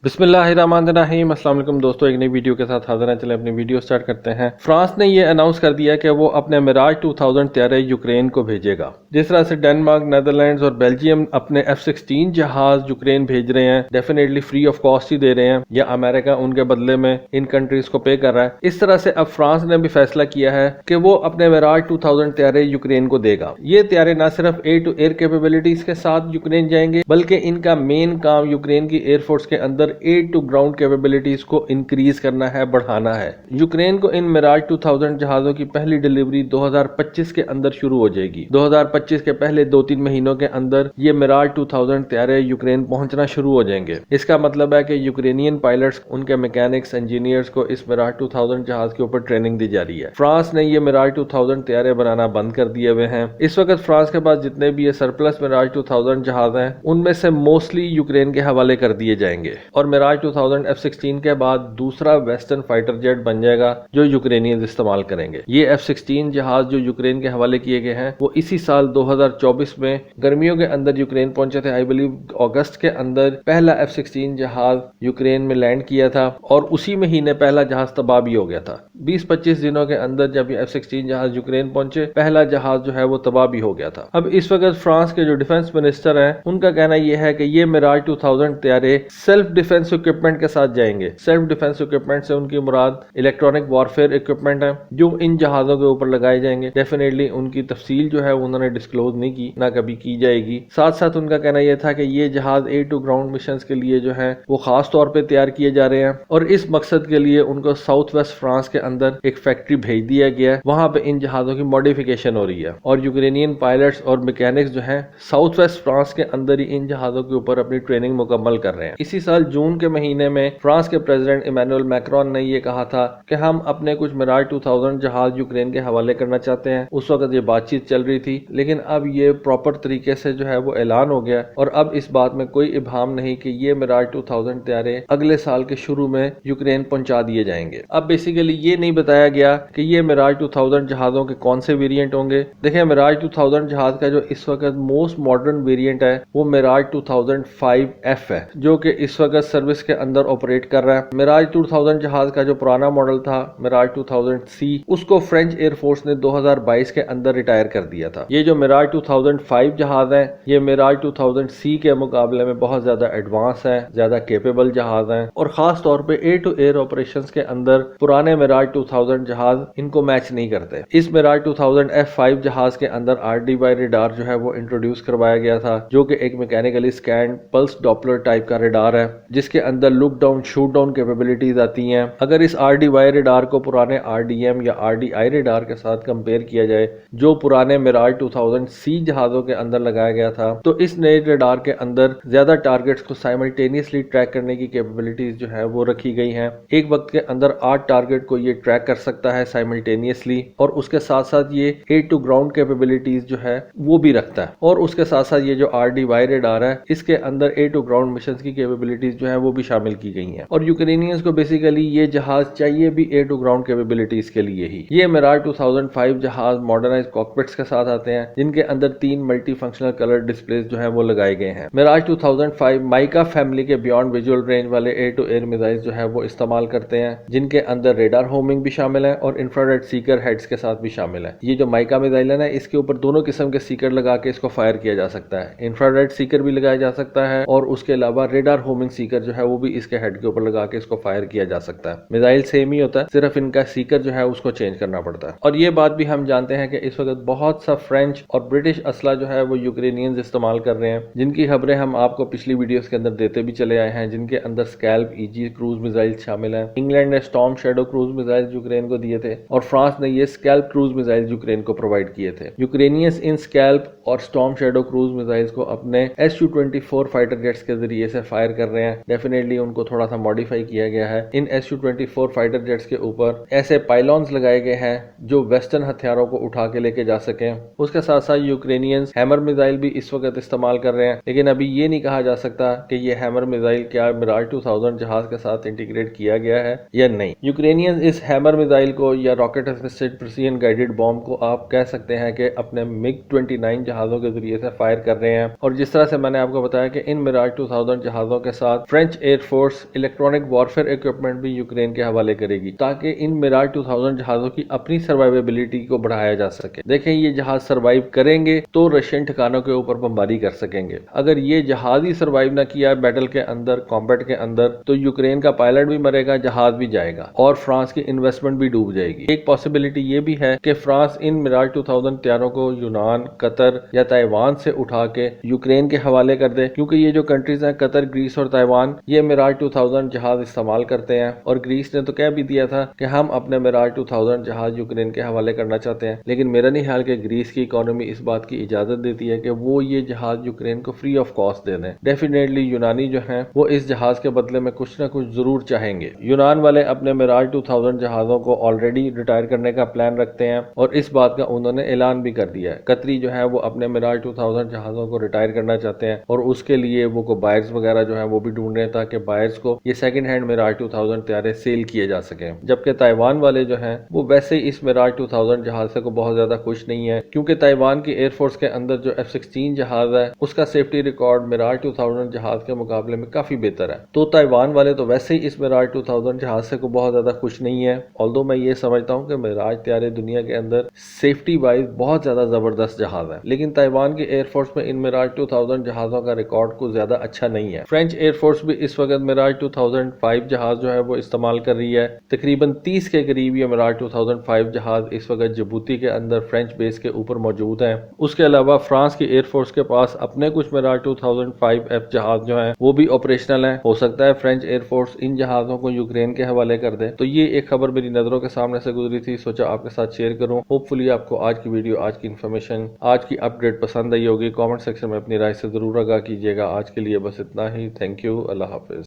بسم اللہ الرحمن الرحیم۔ السلام علیکم دوستو، ایک نئی ویڈیو کے ساتھ حاضر ہیں۔ چلیں اپنی ویڈیو سٹارٹ کرتے ہیں۔ فرانس نے یہ اناؤنس کر دیا کہ وہ اپنے میراج 2000 طیارے یوکرین کو بھیجے گا۔ جس طرح سے ڈنمارک، نیدرلینڈز اور بیلجیم اپنے F-16 جہاز یوکرین بھیج رہے ہیں، ڈیفینیٹلی فری آف کاسٹ ہی دے رہے ہیں، یا امریکہ ان کے بدلے میں ان کنٹریز کو پے کر رہا ہے، اس طرح سے اب فرانس نے بھی فیصلہ کیا ہے کہ وہ اپنے میراج 2000 طیارے یوکرین کو دے گا۔ یہ طیارے نہ صرف ایئر ٹو ایئر کیپیبلٹیز کے ساتھ یوکرین جائیں گے، بلکہ ان کا مین کام یوکرین کی ایئر فورس کے اندر ایئر ٹو گراؤنڈ کیپیبلٹیز کو انکریز کرنا ہے، بڑھانا ہے۔ یوکرین کو ان میراج 2000 جہازوں کی پہلی ڈیلیوری 2025 کے اندر شروع ہو جائے گی۔ 2025 کے پہلے 2-3 مہینوں کے اندر یہ میراج 2000 طیارے یوکرین پہنچنا شروع ہو جائیں گے۔ اس کا مطلب ہے کہ یوکرینین پائلٹس، ان کے میکینکس، انجینئرز کو اس میراج 2000 جہاز کے اوپر ٹریننگ دی جا رہی ہے۔ فرانس نے یہ میراج 2000 طیارے بنانا بند کر دیے ہوئے ہیں۔ اس وقت فرانس کے پاس جتنے بھی یہ سرپلس میراج 2000 جہاز ہیں، ان میں سے موسٹلی یوکرین کے حوالے کر دیے جائیں گے، اور میراج 2000 F-16 کے بعد دوسرا ویسٹرن فائٹر جیٹ بن جائے گا جو یوکرینینز استعمال کریں گے۔ یہ F-16 جہاز جو یوکرین کے حوالے کیے گئے ہیں، وہ اسی سال 2024 میں گرمیوں کے اندر یوکرین پہنچے تھے۔ آئی بلیو اگست کے اندر پہلا F-16 جہاز یوکرین میں لینڈ کیا تھا، اور اسی مہینے پہلا جہاز تباہ بھی ہو گیا تھا۔ 20-25 دنوں کے اندر جب یہ F-16 جہاز یوکرین پہنچے، پہلا جہاز جو ہے وہ تباہ بھی ہو گیا تھا۔ اب اس وقت فرانس کے جو ڈیفنس منسٹر ہیں، ان کا کہنا یہ ہے کہ یہ میراج 2000 طیارے سیلف ڈیفنس اکوپمنٹ کے ساتھ جائیں گے۔ سیلف ڈیفنس اکوپمنٹ سے ان کی مراد الیکٹرانک وارفیئر اکوپمنٹ ہے، جو ان جہازوں کے اوپر لگائے جائیں گے۔ ڈیفینیٹلی ان کی تفصیل جو ہے انہوں نے ڈسکلوز نہیں کی، نہ کبھی کی جائے گی۔ ساتھ ساتھ ان کا کہنا یہ تھا کہ یہ جہاز ایئر ٹو گراؤنڈ مشنز کے لیے جو ہیں وہ خاص طور پہ تیار کیے جا رہے ہیں، اور اس مقصد کے لیے ان کو ساؤتھ ویسٹ فرانس کے اندر ایک فیکٹری بھیج دیا گیا ہے۔ وہاں پہ ان جہازوں کی ماڈیفیکیشن ہو رہی ہے، اور یوکرینین پائلٹس اور میکینکس جو ہیں ساؤتھ ویسٹ فرانس کے اندر ہی ان جہازوں کے اوپر اپنی ٹریننگ مکمل کر رہے ہیں۔ اسی سال جون کے مہینے میں فرانس کے پریزیڈنٹ ایمینوئل میکرون نے یہ کہا تھا کہ ہم اپنے کچھ میراج 2000 جہاز یوکرین کے حوالے کرنا چاہتے ہیں۔ اس وقت یہ بات چیت چل رہی تھی، لیکن اب یہ پراپر طریقے سے جو ہے وہ اعلان ہو گیا، اور اب اس بات میں کوئی ابہام نہیں کہ یہ میراج 2000 طیارے اگلے سال کے شروع میں یوکرین پہنچا دیے جائیں گے۔ اب بیسیکلی یہ نہیں بتایا گیا کہ یہ میراج 2000 جہازوں کے کون سے ویریئنٹ ہوں گے۔ دیکھیں، میراج 2000 جہاز کا جو اس وقت موسٹ ماڈرن ویریئنٹ ہے وہ میراج 2005F ہے، جو کہ اس وقت سروس کے اندر آپریٹ کر رہا ہے۔ میراج 2000 جہاز کا جو پرانا ماڈل تھا میراج 2000C، اس کو فرینچ ایئر فورس نے 2022 کے اندر ریٹائر کر دیا تھا۔ یہ جو میراج 2005 جہاز ہیں، یہ میراج 2000C کے مقابلے میں بہت زیادہ ایڈوانس ہیں، زیادہ کیپیبل جہاز ہیں، اور خاص طور پہ ایئر ٹو ایئر آپریشنز کے اندر پرانے میراج 2000 جہاز ان کو میچ نہیں کرتے۔ اس میراج 2000F5 جہاز کے اندر RDY ریڈار جو ہے وہ انٹروڈیوس کروایا گیا تھا، جو کہ ایک mechanically scanned pulse Doppler type کا ریڈار ہے، جس کے اندر look down shoot down capabilities آتی ہیں۔ اگر اس RDY ریڈار کو پرانے RDM یا RDI ریڈار کے ساتھ کمپیئر کیا جائے جو پرانے میراج 2000C جہازوں کے اندر لگایا گیا تھا، تو اس نئے ریڈار کے اندر زیادہ ٹارگٹس کو سائملٹینیسلی ٹریک کرنے کی کیپیبلٹیز جو ہے وہ رکھی گئی ہیں۔ ایک وقت کے اندر 8 ٹارگٹ کو یہ ٹریک کر سکتا ہے سائملٹینیسلی، اور اس کے ساتھ ساتھ یہ ایئر ٹو گراؤنڈ کیپیبلٹیز جو ہے وہ بھی رکھتا ہے، اور اس کے ساتھ ساتھ یہ جو RDY ریڈار ہے اس کے اندر ایئر ٹو گراؤنڈ مشنز کی کیپیبلٹیز جو ہے وہ بھی شامل کی گئی ہیں۔ اور یوکرینینز کو بیسیکلی یہ جہاز چاہیے بھی ایئر ٹو گراؤنڈ کیپیبلٹیز کے لیے ہی۔ یہ میراج 2005 جہاز ماڈرنائز کاکپٹس کے ساتھ آتے ہیں، جن کے اندر 3 ملٹی فنکشنل کلر ڈسپلیز جو ہیں وہ لگائے گئے ہیں۔ میراج 2005 مائکا فیملی کے بیونڈ ویژول رینج والے ایئر ٹو ایئر میزائل جو ہے وہ استعمال کرتے ہیں، جن کے اندر ریڈار ہومنگ بھی شامل ہے اور انفرارڈ سیکر ہیڈز کے ساتھ بھی شامل ہے۔ یہ جو مائکا میزائل ہے نا، اس کے اوپر دونوں قسم کے سیکر لگا کے اس کو فائر کیا جا سکتا ہے۔ انفرارڈ سیکر بھی لگایا جا سکتا ہے، اور اس کے علاوہ ریڈار ہومنگ سیکر جو ہے وہ بھی اس کے ہیڈ کے اوپر لگا کے اس کو فائر کیا جا سکتا ہے۔ میزائل سیم ہی ہوتا ہے، صرف ان کا سیکر جو ہے اس کو چینج کرنا پڑتا ہے۔ اور یہ بات بھی ہم جانتے ہیں کہ اس وقت بہت سا فرینچ اور برٹش اسلحہ جو ہے وہ یوکرینینز استعمال کر رہے ہیں، جن کی خبریں ہم آپ کو پچھلی ویڈیوز کے اندر دیتے بھی چلے آئے ہیں، جن کے اندر اسکیلپ ایجی کروز میزائل شامل ہیں۔ انگلینڈ نے Storm Shadow cruise missile Ukraine کو دیے تھے، اور فرانس نے یہ اسکیلپ کروز میزائل یوکرین کو پرووائڈ کیے تھے۔ یوکرینینز ان اسکیلپ اور اسٹارم شیڈو کروز میزائلز کو اپنے Su-24 فائٹر جیٹس کے ذریعے سے فائر کر رہے ہیں۔ ڈیفینیٹلی ان کو تھوڑا سا ماڈیفائی کیا گیا ہے۔ ان Su-24 فائٹر جیٹس کے اوپر ایسے پائلونز لگائے گئے ہیں جو ویسٹرن ہتھیاروں کو اٹھا کے لے کے جا سکیں۔ اس کے ساتھ ساتھ یوکرینینز ہیمر میزائل بھی اس وقت استعمال کر رہے ہیں، لیکن ابھی یہ نہیں کہا جا سکتا کہ یہ ہیمر میزائل کیا میراج 2000 جہاز کے ساتھ انٹیگریٹ کیا گیا ہے یا نہیں۔ یوکرینینز اس ہیمر میزائل کو یا راکٹ اسسٹڈ پریسیژن گائیڈڈ بام کو آپ کہہ سکتے ہیں کہ اپنے MiG-29 جہازوں کے ذریعے سے فائر کر رہے ہیں۔ اور جس طرح سے میں نے آپ کو بتایا کہ ان میراج 2000 جہازوں کے ساتھ French air force electronic warfare equipment بھی یوکرین کے حوالے کرے گی تاکہ ان میراج 2000 جہازوں کی اپنی سروائیویبلٹی کو بڑھایا جا سکے۔ دیکھیں یہ جہاز سروائیو کریں گے تو رشین ٹھکانوں کے اوپر بمباری کر سکیں گے۔ اگر یہ جہاز ہی سروائیو نہ کیا بیٹل کے اندر، کمبیٹ کے اندر، تو یوکرین کا پائلٹ بھی مرے گا، جہاز بھی جائے گا اور فرانس کی انویسٹمنٹ بھی ڈوب جائے گی۔ ایک پاسبلٹی یہ بھی ہے کہ فرانس ان میراج 2000 طیاروں کو یونان، قطر یا تائیوان سے اٹھا کے یوکرین کے حوالے کر دے، کیونکہ یہ جو کنٹریز ہیں قطر، گریس اور تائیوان، یہ میراج 2000 جہاز استعمال کرتے ہیں، اور گریس نے تو کہہ بھی دیا تھا کہ ہم اپنے میراج 2000 جہاز یوکرین کے حوالے کرنا چاہتے ہیں، لیکن میرا نہیں خیال کہ گریس کی اکانومی اس بات کی اجازت دیتی ہے کہ وہ یہ جہاز یوکرین کو فری آف کاسٹ دے دیں۔ ڈیفینیٹلی یونانی جو ہیں وہ اس جہاز کے بدلے میں کچھ نہ کچھ ضرور چاہیں گے۔ یونان والے اپنے میراج 2000 جہازوں کو آلریڈی ریٹائر کرنے کا پلان رکھتے ہیں، اور اس بات کا انہوں نے اعلان بھی کر دیا ہے۔ قطری جو ہے وہ اپنے میراج 2000 جہازوں کو ریٹائر کرنا چاہتے ہیں، اور اس کے لیے وہ بائرز وغیرہ جو ہیں وہ بھی ڈھونڈ رہے ہیں تاکہ بائرز کو یہ سیکنڈ ہینڈ میراج 2000 طیارے سیل کیے جا سکیں۔ جبکہ تائیوان والے جو ہیں وہ ویسے ہی اس میراج 2000 جہاز سے کو بہت زیادہ خوش نہیں ہے، کیونکہ تائیوان کی ایئر فورس کے اندر جو F-16 جہاز ہے اس کا سیفٹی ریکارڈ میراج 2000 جہاز کے مقابلے میں کافی بہتر ہے۔ تو تائیوان والے تو ویسے ہی اس میراج 2000 جہاز سے کو بہت زیادہ خوش نہیں ہے، although میں یہ سمجھتا ہوں کہ میراج طیارے دنیا کے اندر سیفٹی وائز بہت زیادہ زبردست جہاز ہے، لیکن تائیوان کی ایئر فورس میں ان میراج 2000 جہازوں کا ریکارڈ کو زیادہ اچھا نہیں ہے۔ فرینچ ایئر فورس بھی اس وقت میراج 2005 جہاز جو ہے وہ استعمال کر رہی ہے۔ تقریباً 30 کے قریب یہ میراج 2005 جہاز اس وقت جبوتی کے اندر فرینچ بیس کے اوپر موجود ہیں۔ اس کے علاوہ فرانس کی ایئر فورس کے پاس اپنے کچھ میراج 2005F جہاز جو ہیں وہ بھی آپریشنل ہیں۔ ہو سکتا ہے فرینچ ایئر فورس ان جہازوں کو یوکرین کے حوالے کر دے۔ تو یہ ایک خبر میری نظروں کے سامنے سے گزری تھی، سوچا آپ کے ساتھ شیئر کروں۔ ہوپ فلی آپ کو آج کی ویڈیو، آج کی انفارمیشن، آج کی اپڈیٹ پسند آئی ہوگی۔ کامنٹ سیکشن میں اپنی رائے سے ضرور آگاہ کیجیے گا۔ آج کے لیے بس اتنا ہی۔ تھینک یو، اللہ حافظ۔